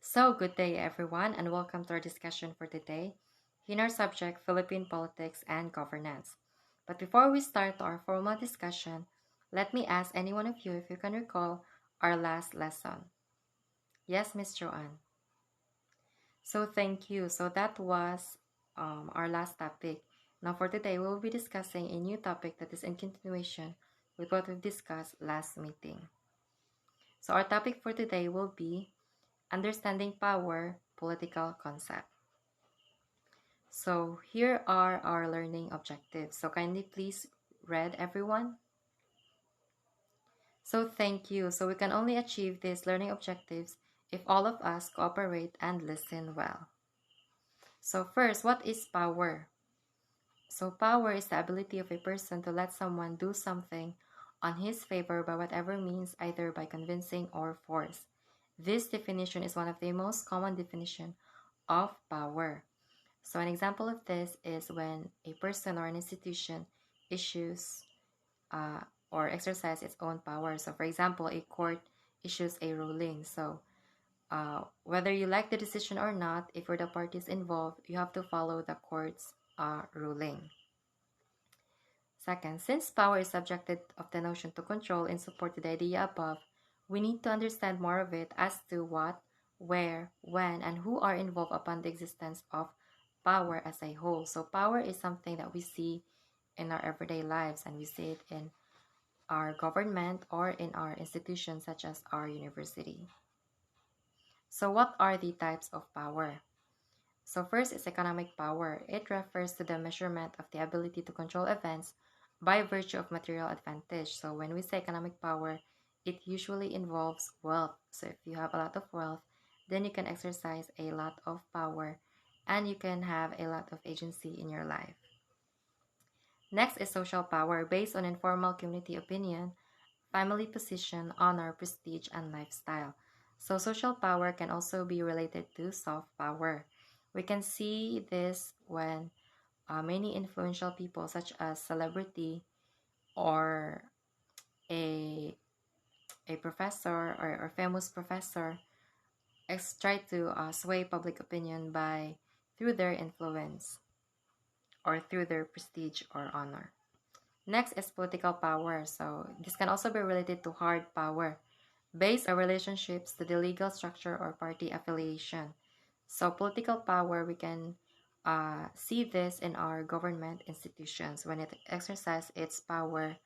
So, good day everyone, and welcome to our discussion for today in our subject Philippine politics and governance. But before we start our formal discussion, let me ask any one of you if you can recall our last lesson. Yes, Miss Joanne. So, thank you. So, that was our last topic. Now, for today, we will be discussing a new topic that is in continuation with what we've discussed last meeting. So, our topic for today will be understanding power, political concept. So here are our learning objectives. So kindly please read everyone. So thank you. So we can only achieve these learning objectives if all of us cooperate and listen well. So first, what is power? So power is the ability of a person to let someone do something on his favor by whatever means, either by convincing or force. This definition is one of the most common definition of power. So an example of this is when a person or an institution issues or exercise its own power. So for example, a court issues a ruling. So whether you like the decision or not, if you're the parties involved, you have to follow the court's ruling. Second, since power is subjected of the notion to control in support to the idea above, we need to understand more of it as to what, where, when, and who are involved upon the existence of power as a whole. So power is something that we see in our everyday lives, and we see it in our government or in our institutions such as our university. So what are the types of power? So first is economic power. It refers to the measurement of the ability to control events by virtue of material advantage. So when we say economic power, it usually involves wealth. So if you have a lot of wealth, then you can exercise a lot of power and you can have a lot of agency in your life. Next is social power, based on informal community opinion, family position, honor, prestige, and lifestyle. So social power can also be related to soft power. We can see this when many influential people such as celebrity or a, a professor or famous professor try to sway public opinion by through their influence or through their prestige or honor. Next is political power. So this can also be related to hard power, based on relationships to the legal structure or party affiliation. So political power, we can see this in our government institutions when it exercises its power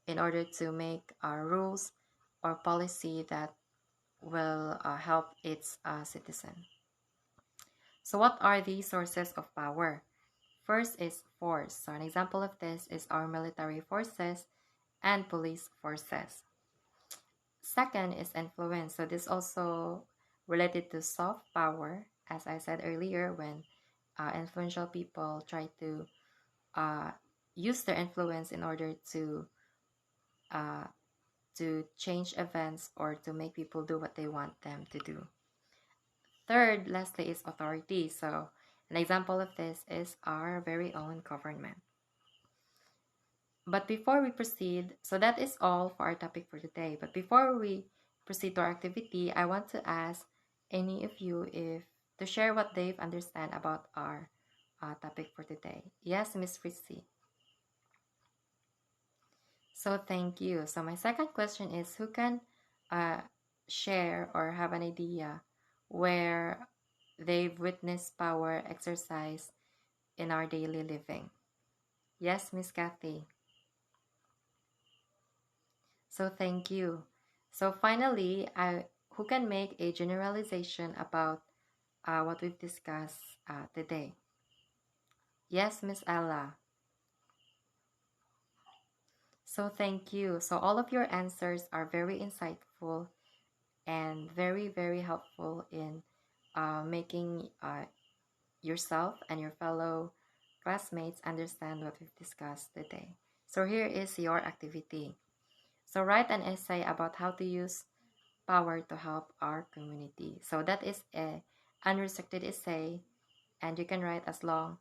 in order to make rules or policy that will help its citizen. So what are the sources of power? First is force. So an example of this is our military forces and police forces. Second is influence. So this also related to soft power, as I said earlier, when influential people try to uh, use their influence in order uh, to change events or to make people do what they want them to do. Third, lastly, is authority. So an example of this is our very own government. But before we proceed, so that is all for our topic for today. But before we proceed to our activity, I want to ask any of you if to share what they've understand about our topic for today. Yes, Miss Fritzy. So thank you. So my second question is, who can share or have an idea where they've witnessed power exercise in our daily living? Yes, Miss Kathy. So thank you. So finally, who can make a generalization about what we've discussed today? Yes, Miss Ella. So thank you. So all of your answers are very insightful and very, very helpful in making yourself and your fellow classmates understand what we've discussed today. So here is your activity. So write an essay about how to use power to help our community. So that is a unrestricted essay, and you can write as long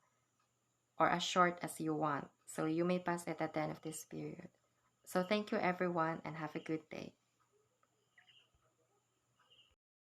or as short as you want. So you may pass it at the end of this period. So thank you everyone and have a good day.